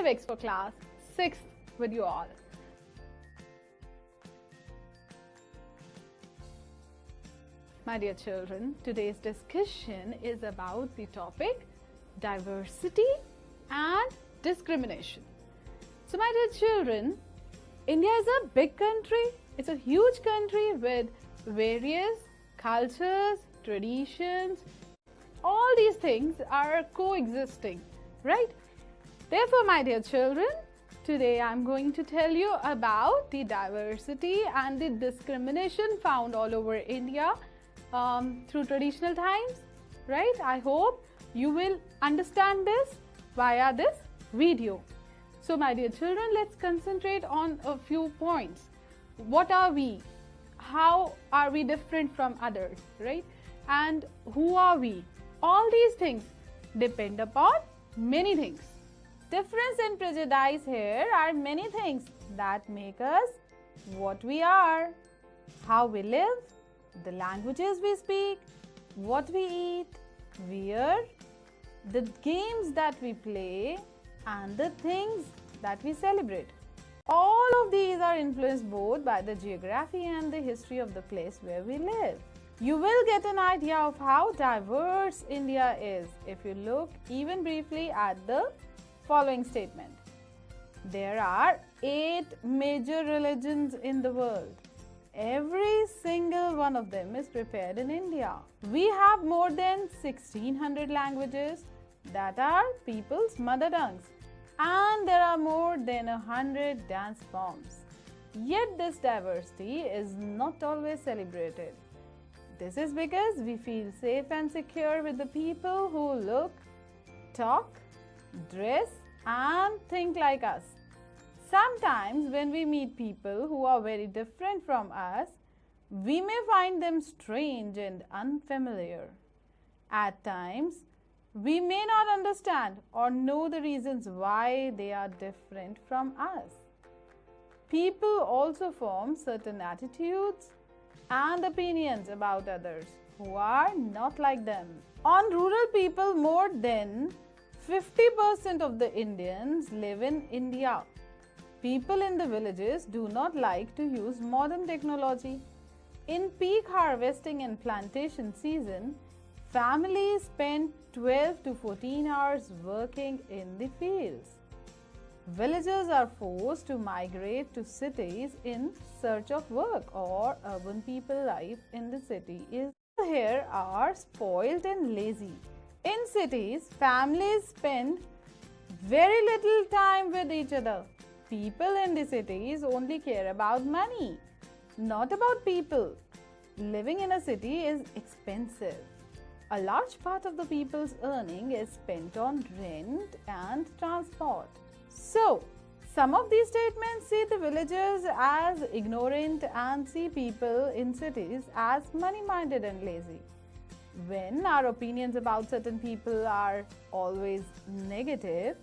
Civics for class 6th with you all. My dear children, today's discussion is about the topic diversity and discrimination. So my dear children, India is a big country. It's a huge country with various cultures, traditions. All these things are coexisting, right? Therefore, my dear children, today I'm going to tell you about the diversity and the discrimination found all over India through traditional times, right? I hope you will understand this via this video. So my dear children, let's concentrate on a few points. What are we? How are we different from others, right? And who are we? All these things depend upon many things. Difference and prejudice here are many things that make us what we are, how we live, the languages we speak, what we eat, wear, the games that we play, and the things that we celebrate. All of these are influenced both by the geography and the history of the place where we live. You will get an idea of how diverse India is if you look even briefly at the following statement. There are 8 major religions in the world. Every single one of them is prepared in India. We have more than 1600 languages that are people's mother tongues, and there are more than 100 dance forms. Yet this diversity is not always celebrated. This is because we feel safe and secure with the people who look, talk, dress, and think like us. Sometimes when we meet people who are very different from us, we may find them strange and unfamiliar. At times, we may not understand or know the reasons why they are different from us. People also form certain attitudes and opinions about others who are not like them. On rural people, more than 50% of the Indians live in India. People in the villages do not like to use modern technology. In peak harvesting and plantation season, families spend 12 to 14 hours working in the fields. Villagers are forced to migrate to cities in search of work, or urban people life in the city is here are spoiled and lazy. In cities, families spend very little time with each other. People in the cities only care about money, not about people. Living in a city is expensive. A large part of the people's earning is spent on rent and transport. So, some of these statements see the villagers as ignorant and see people in cities as money-minded and lazy. When our opinions about certain people are always negative,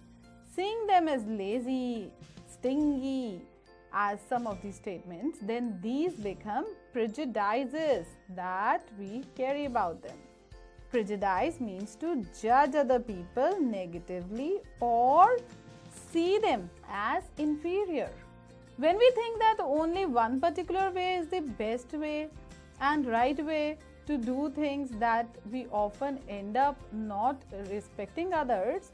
seeing them as lazy, stingy, as some of these statements, then these become prejudices that we carry about them. Prejudice means to judge other people negatively or see them as inferior. When we think that only one particular way is the best way and right way to do things, that we often end up not respecting others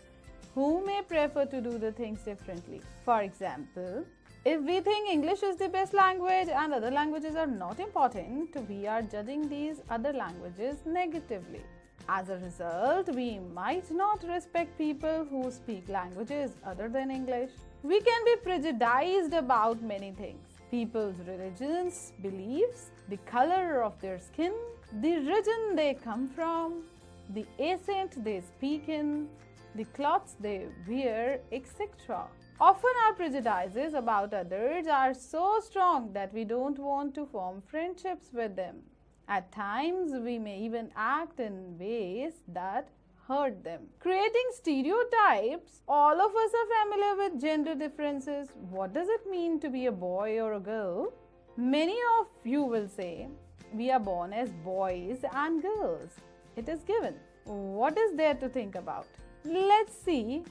who may prefer to do the things differently. For example, if we think English is the best language and other languages are not important, we are judging these other languages negatively. As a result, we might not respect people who speak languages other than English. We can be prejudiced about many things: people's religions, beliefs, the color of their skin, the region they come from, the accent they speak in, the clothes they wear, etc. Often our prejudices about others are so strong that we don't want to form friendships with them. At times, we may even act in ways that hurt them. Creating stereotypes. All of us are familiar with gender differences. What does it mean to be a boy or a girl? Many of you will say, we are born as boys and girls. It is given. What is there to think about? Let's see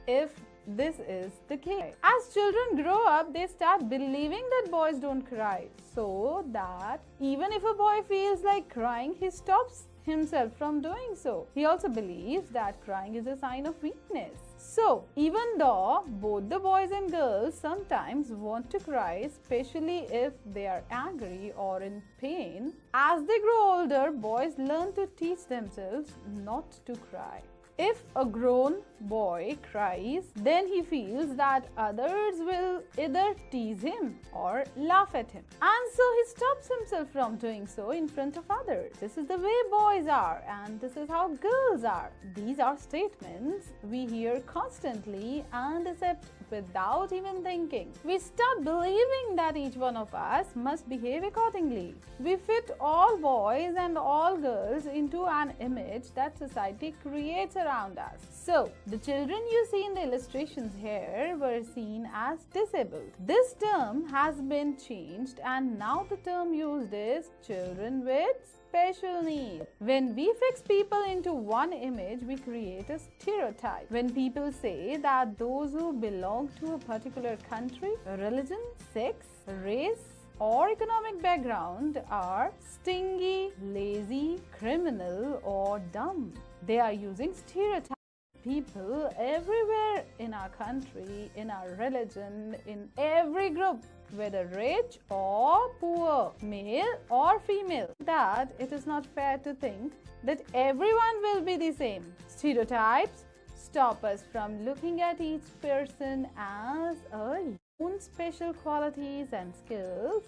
if this is the case. As children grow up, they start believing that boys don't cry, so that even if a boy feels like crying, he stops himself from doing so. He also believes that crying is a sign of weakness. So, even though both the boys and girls sometimes want to cry, especially if they are angry or in pain, as they grow older, boys learn to teach themselves not to cry. If a grown boy cries, then he feels that others will either tease him or laugh at him. And so he stops himself from doing so in front of others. This is the way boys are and this is how girls are. These are statements we hear constantly and accept without even thinking. We start believing that each one of us must behave accordingly. We fit all boys and all girls into an image that society creates around us. So, the children you see in the illustrations here were seen as disabled. This term has been changed and now the term used is children with special needs. When we fix people into one image, we create a stereotype. When people say that those who belong to a particular country, religion, sex, race, or economic background are stingy, lazy, criminal, or dumb, they are using stereotypes. People everywhere in our country, in our religion, in every group, whether rich or poor, male or female, that it is not fair to think that everyone will be the same. Stereotypes stop us from looking at each person as a own special qualities and skills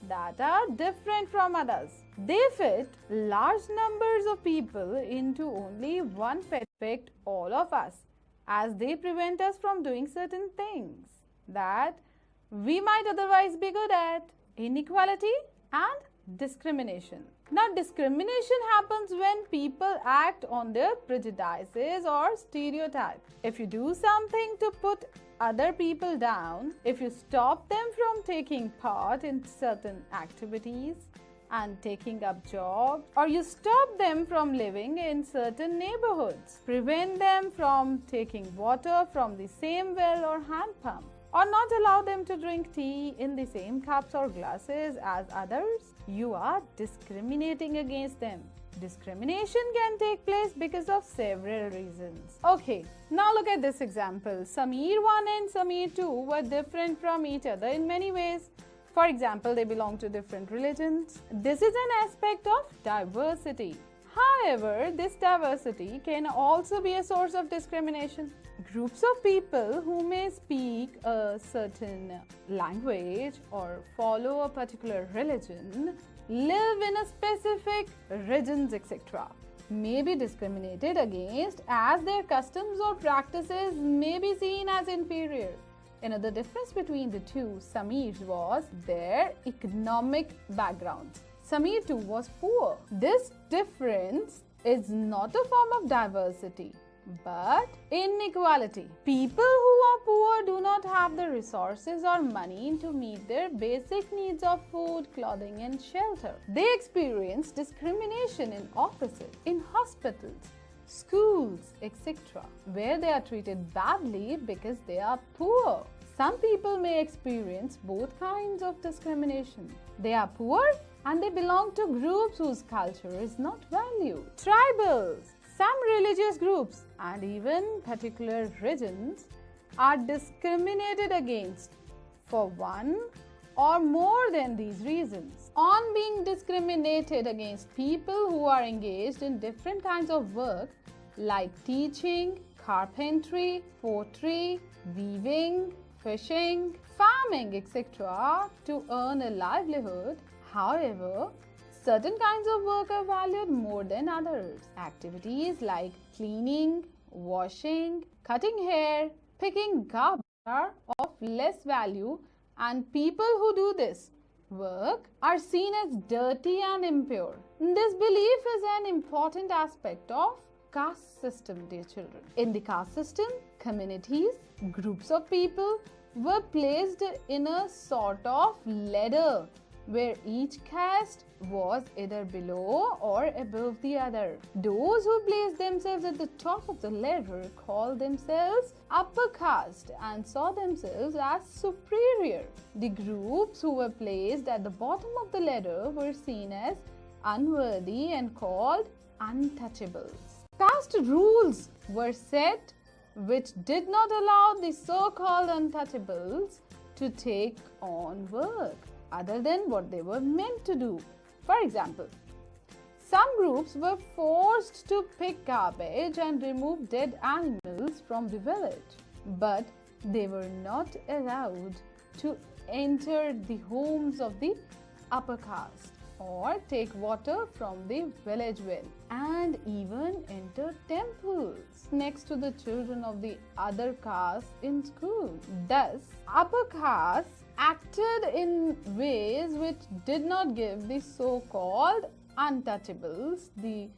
that are different from others. They fit large numbers of people into only one perfect all of us, as they prevent us from doing certain things that we might otherwise be good at. Inequality and discrimination. Now, discrimination happens when people act on their prejudices or stereotypes. If you do something to put other people down, if you stop them from taking part in certain activities and taking up jobs, or you stop them from living in certain neighborhoods, prevent them from taking water from the same well or hand pump, or not allow them to drink tea in the same cups or glasses as others, you are discriminating against them. Discrimination can take place because of several reasons. Okay, now look at this example. Samir 1 and Samir 2 were different from each other in many ways. For example, they belong to different religions. This is an aspect of diversity. However, this diversity can also be a source of discrimination. Groups of people who may speak a certain language or follow a particular religion, live in a specific regions, etc., may be discriminated against as their customs or practices may be seen as inferior. Another difference between the two Samirs was their economic backgrounds. Samir too was poor. This difference is not a form of diversity, but inequality. People who are poor do not have the resources or money to meet their basic needs of food, clothing, and shelter. They experience discrimination in offices, in hospitals, schools, etc., where they are treated badly because they are poor. Some people may experience both kinds of discrimination. They are poor and they belong to groups whose culture is not valued. Tribals, some religious groups, and even particular regions are discriminated against for one or more than these reasons. On being discriminated against people who are engaged in different kinds of work like teaching, carpentry, pottery, weaving, fishing, farming, etc., to earn a livelihood. However, certain kinds of work are valued more than others. Activities like cleaning, washing, cutting hair, picking garbage are of less value, and people who do this work are seen as dirty and impure. This belief is an important aspect of caste system, dear children. In the caste system, communities, groups of people were placed in a sort of ladder where each caste was either below or above the other. Those who placed themselves at the top of the ladder called themselves upper caste and saw themselves as superior. The groups who were placed at the bottom of the ladder were seen as unworthy and called untouchables. Caste rules were set which did not allow the so-called untouchables to take on work other than what they were meant to do. For example, some groups were forced to pick garbage and remove dead animals from the village, but they were not allowed to enter the homes of the upper caste or take water from the village well, and even enter temples next to the children of the other caste in school. Thus, upper caste acted in ways which did not give the so-called untouchables the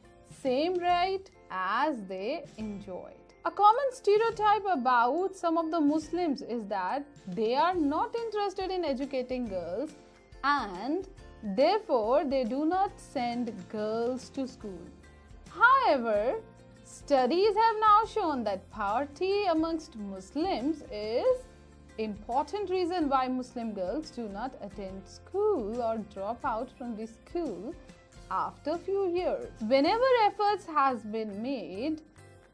same right as they enjoyed. A common stereotype about some of the Muslims is that they are not interested in educating girls and therefore they do not send girls to school. However, studies have now shown that poverty amongst Muslims is important reason why Muslim girls do not attend school or drop out from the school after a few years. Whenever efforts has been made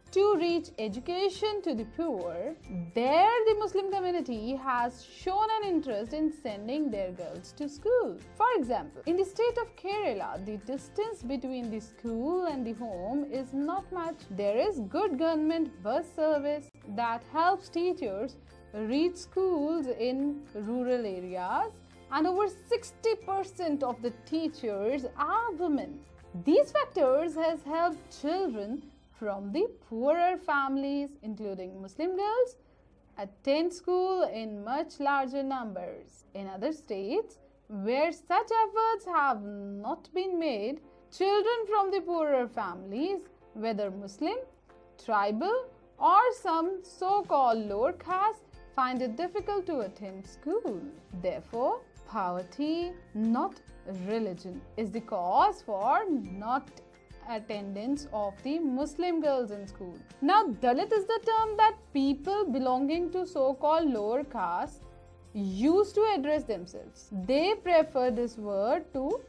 to reach education to the poor, there the Muslim community has shown an interest in sending their girls to school. For example, in the state of Kerala, the distance between the school and the home is not much. There is good government bus service that helps teachers reach schools in rural areas, and over 60% of the teachers are women. These factors has helped children from the poorer families, including Muslim girls, attend school in much larger numbers. In other states, where such efforts have not been made, children from the poorer families, whether Muslim, tribal, or some so-called lower caste, find it difficult to attend school. Therefore, poverty, not religion, is the cause for not attendance of the Muslim girls in school. Now, Dalit is the term that people belonging to so-called lower caste used to address themselves. They prefer this word to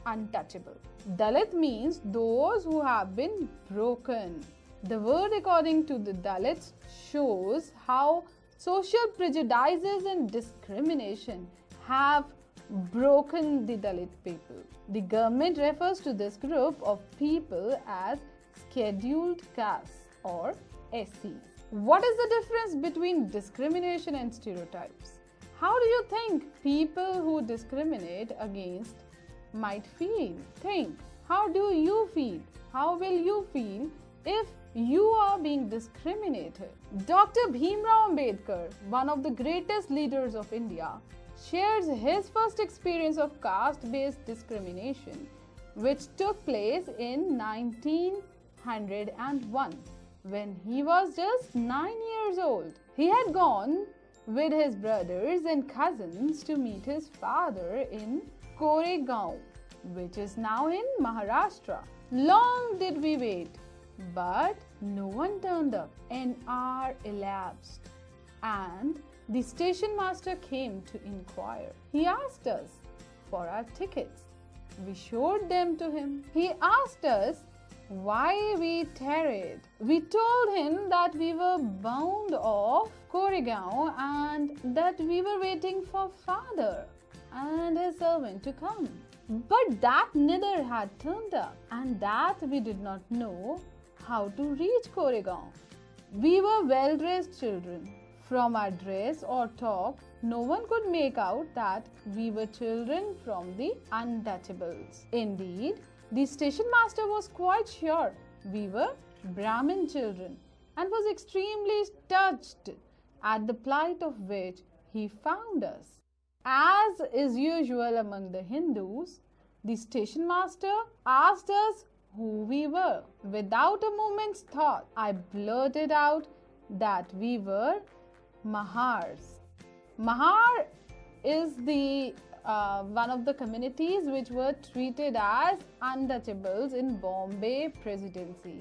untouchable. Dalit means those who have been broken. The word, according to the Dalits, shows how social prejudices and discrimination have broken the Dalit people. The government refers to this group of people as scheduled castes or SCs. What is the difference between discrimination and stereotypes? How do you think people who discriminate against might feel? Think, how do you feel? How will you feel if you are being discriminated? Dr. Bhimrao Ambedkar, one of the greatest leaders of India, shares his first experience of caste-based discrimination, which took place in 1901 when he was just 9 years old. He had gone with his brothers and cousins to meet his father in Koregaon, which is now in Maharashtra. Long did we wait, but no one turned up. An hour elapsed and the station master came to inquire. He asked us for our tickets. We showed them to him. He asked us why we tarried. We told him that we were bound off Koregaon and that we were waiting for father and his servant to come. But that neither had turned up, and that we did not know how to reach Koregaon. We were well-dressed children. From our dress or talk, no one could make out that we were children from the untouchables. Indeed, the station master was quite sure we were Brahmin children and was extremely touched at the plight of which he found us. As is usual among the Hindus, the station master asked us who we were. Without a moment's thought, I blurted out that we were Mahars. Mahar is the one of the communities which were treated as untouchables in Bombay Presidency.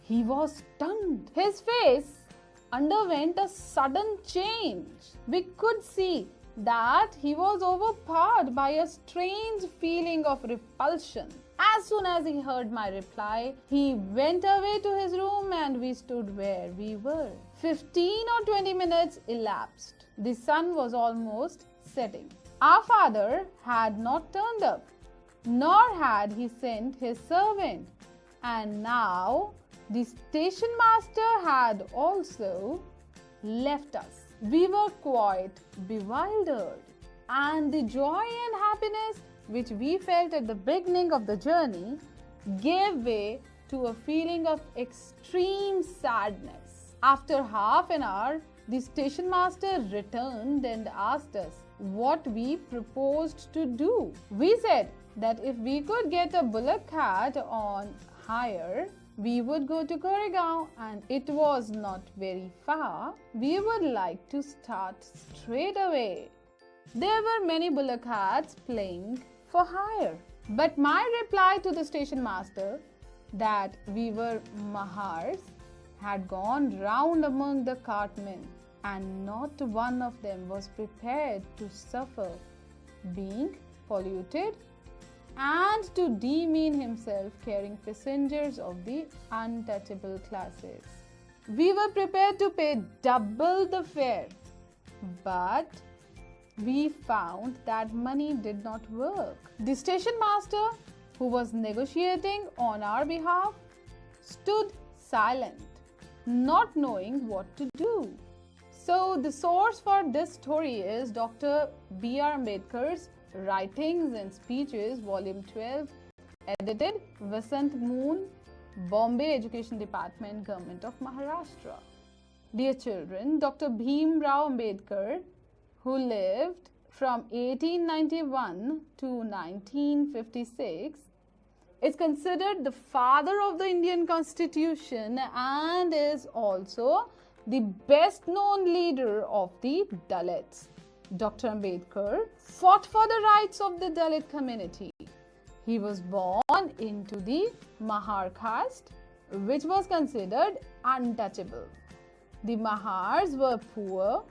He was stunned. His face underwent a sudden change. We could see that he was overpowered by a strange feeling of repulsion. As soon as he heard my reply, he went away to his room and we stood where we were. 15 or 20 minutes elapsed. The sun was almost setting. Our father had not turned up, nor had he sent his servant. And now the station master had also left us. We were quite bewildered, and the joy and happiness which we felt at the beginning of the journey gave way to a feeling of extreme sadness. After half an hour, the station master returned and asked us what we proposed to do. We said that if we could get a bullock cart on hire, we would go to Koregaon, and it was not very far. We would like to start straight away. There were many bullock carts playing for hire. But my reply to the station master that we were Mahars had gone round among the cartmen, and not one of them was prepared to suffer being polluted and to demean himself carrying passengers of the untouchable classes. We were prepared to pay double the fare, but we found that money did not work. The station master, who was negotiating on our behalf, stood silent, not knowing what to do. So the source for this story is Dr. B.R. Ambedkar's Writings and Speeches, Volume 12, edited Vasant Moon, Bombay Education Department, Government of Maharashtra. Dear children, Dr. Bhim Rao Ambedkar, who lived from 1891 to 1956, is considered the father of the Indian Constitution and is also the best known leader of the Dalits. Dr. Ambedkar fought for the rights of the Dalit community. He was born into the Mahar caste, which was considered untouchable. The Mahars were poor,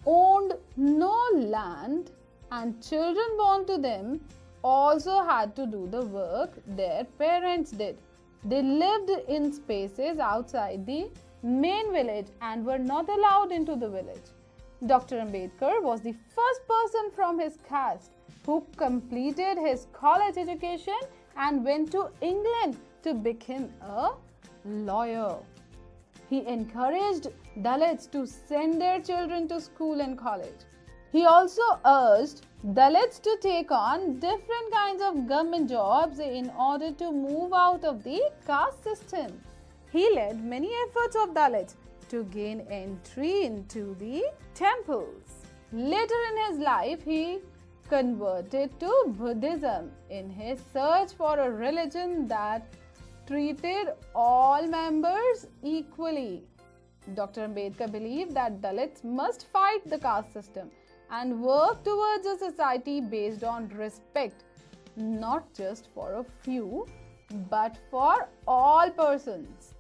owned no land, and children born to them also had to do the work their parents did. They lived in spaces outside the main village and were not allowed into the village. Dr. Ambedkar was the first person from his caste who completed his college education and went to England to become a lawyer. He encouraged Dalits to send their children to school and college. He also urged Dalits to take on different kinds of government jobs in order to move out of the caste system. He led many efforts of Dalits to gain entry into the temples. Later in his life, he converted to Buddhism in his search for a religion that treated all members equally. Dr. Ambedkar believed that Dalits must fight the caste system and work towards a society based on respect, not just for a few, but for all persons.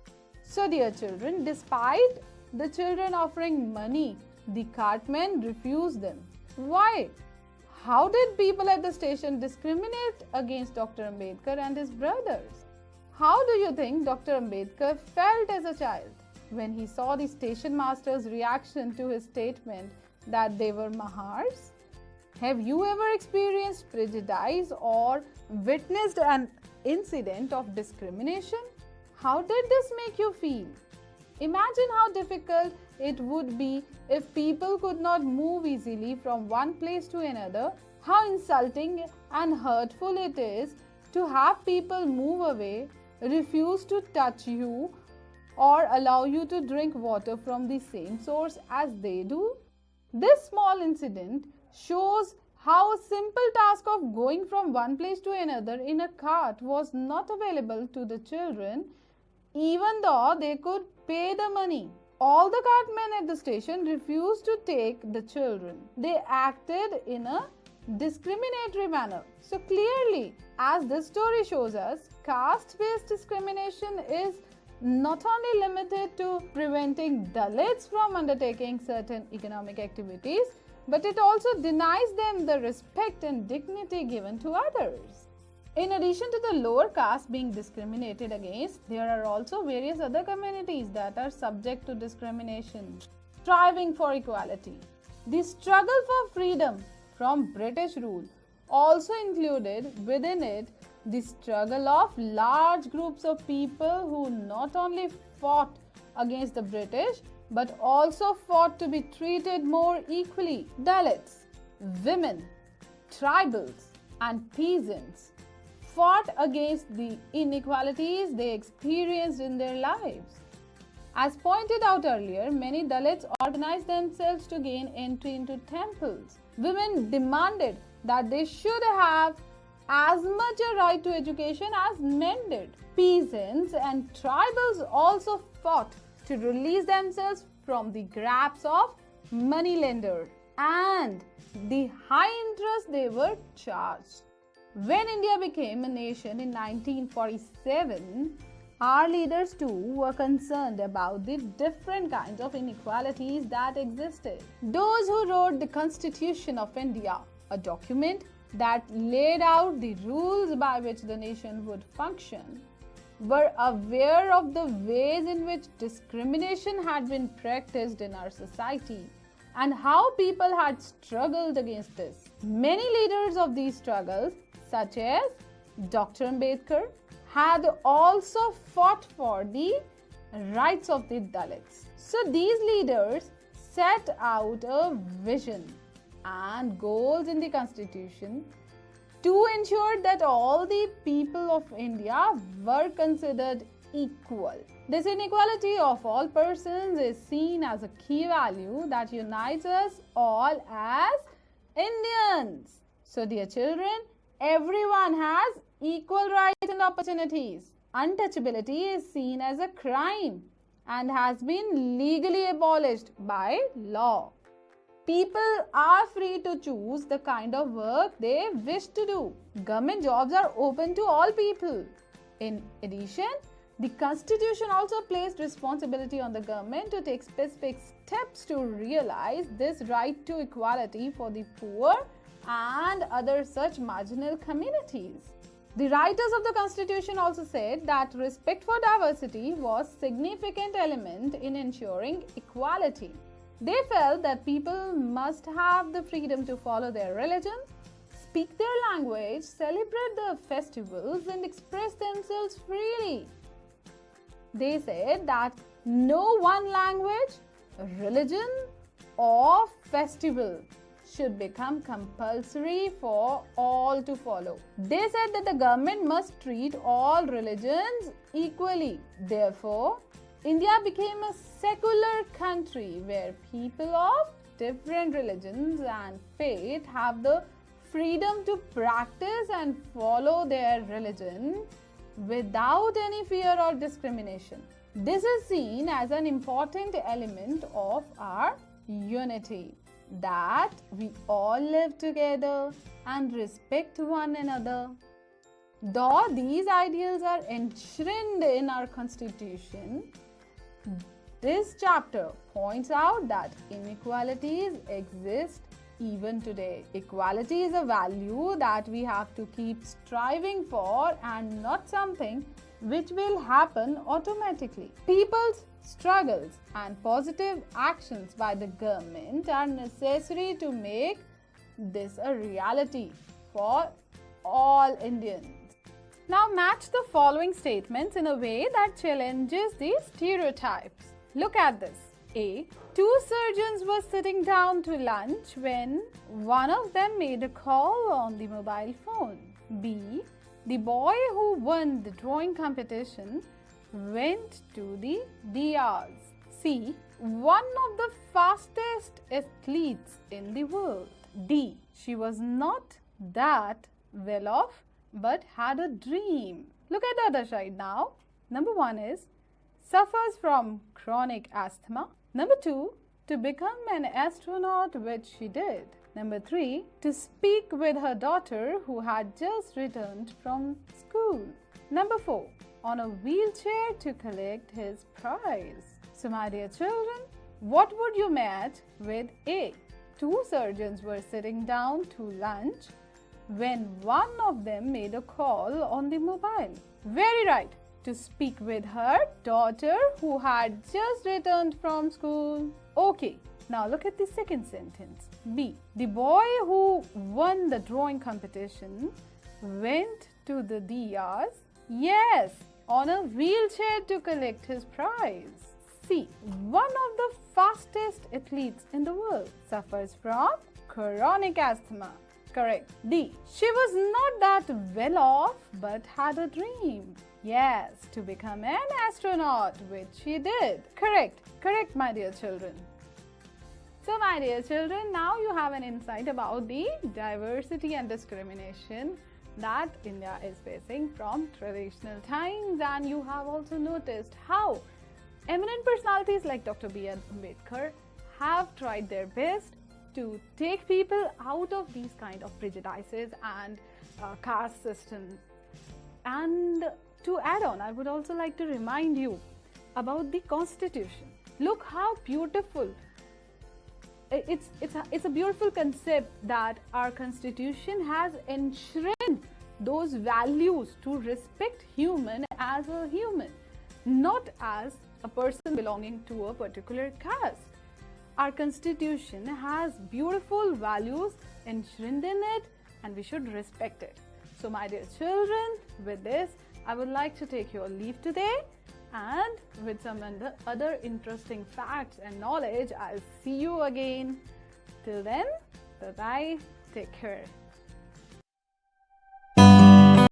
So, dear children, despite the children offering money, the cartmen refused them. Why? How did people at the station discriminate against Dr. Ambedkar and his brothers? How do you think Dr. Ambedkar felt as a child when he saw the station master's reaction to his statement that they were Mahars? Have you ever experienced prejudice or witnessed an incident of discrimination? How did this make you feel? Imagine how difficult it would be if people could not move easily from one place to another. How insulting and hurtful it is to have people move away, refuse to touch you, or allow you to drink water from the same source as they do. This small incident shows how a simple task of going from one place to another in a cart was not available to the children, even though they could pay the money. All the cartmen at the station refused to take the children. They acted in a discriminatory manner. So clearly, as this story shows us, caste-based discrimination is not only limited to preventing Dalits from undertaking certain economic activities, but it also denies them the respect and dignity given to others. In addition to the lower caste being discriminated against, there are also various other communities that are subject to discrimination, striving for equality. The struggle for freedom from British rule also included within it the struggle of large groups of people who not only fought against the British but also fought to be treated more equally. Dalits, women, tribals, and peasants fought against the inequalities they experienced in their lives. As pointed out earlier, many Dalits organized themselves to gain entry into temples. Women demanded that they should have as much a right to education as men did. Peasants and tribals also fought to release themselves from the grasp of moneylenders and the high interest they were charged. When India became a nation in 1947, our leaders too were concerned about the different kinds of inequalities that existed. Those who wrote the Constitution of India, a document that laid out the rules by which the nation would function, were aware of the ways in which discrimination had been practiced in our society and how people had struggled against this. Many leaders of these struggles, such as Dr. Ambedkar, had also fought for the rights of the Dalits. So these leaders set out a vision and goals in the Constitution to ensure that all the people of India were considered equal. This inequality of all persons is seen as a key value that unites us all as Indians. So dear children, everyone has equal rights and opportunities. Untouchability is seen as a crime and has been legally abolished by law. People are free to choose the kind of work they wish to do. Government jobs are open to all people. In addition, the Constitution also placed responsibility on the government to take specific steps to realize this right to equality for the poor and other such marginal communities. The writers of the Constitution also said that respect for diversity was a significant element in ensuring equality. They felt that people must have the freedom to follow their religion, speak their language, celebrate their festivals, and express themselves freely. They said that no one language, religion, or festival should become compulsory for all to follow. They said that the government must treat all religions equally. Therefore, India became a secular country where people of different religions and faith have the freedom to practice and follow their religion without any fear or discrimination. This is seen as an important element of our unity, that we all live together and respect one another. Though these ideals are enshrined in our Constitution, this chapter points out that inequalities exist even today. Equality is a value that we have to keep striving for and not something which will happen automatically. People's struggles and positive actions by the government are necessary to make this a reality for all Indians. Now match the following statements in a way that challenges the stereotypes. Look at this. A. Two surgeons were sitting down to lunch when one of them made a call on the mobile phone. B. The boy who won the drawing competition went to the DRs. C. One of the fastest athletes in the world. D. She was not that well off but had a dream. Look at the other side now. Number 1 is suffers from chronic asthma. Number 2, to become an astronaut, which she did. Number 3, to speak with her daughter who had just returned from school. Number 4, on a wheelchair to collect his prize. So my dear children, what would you match with A? 2 surgeons were sitting down to lunch when one of them made a call on the mobile. Very right, to speak with her daughter who had just returned from school. Okay, now look at the second sentence. B, the boy who won the drawing competition went to the diyas, yes, on a wheelchair to collect his prize. C, one of the fastest athletes in the world suffers from chronic asthma. Correct. D, she was not that well off but had a dream. Yes, to become an astronaut, which she did. Correct. Correct, my dear children. So, my dear children, now you have an insight about the diversity and discrimination that India is facing from traditional times, and you have also noticed how eminent personalities like Dr. B.R. Ambedkar have tried their best to take people out of these kind of prejudices and caste system. And to add on, I would also like to remind you about the Constitution. Look how beautiful. It's a beautiful concept that our Constitution has enshrined those values to respect human as a human, not as a person belonging to a particular caste. Our Constitution has beautiful values enshrined in it, and we should respect it. So my dear children, with this, I would like to take your leave today, and with some other interesting facts and knowledge, I'll see you again. Till then, bye-bye, take care.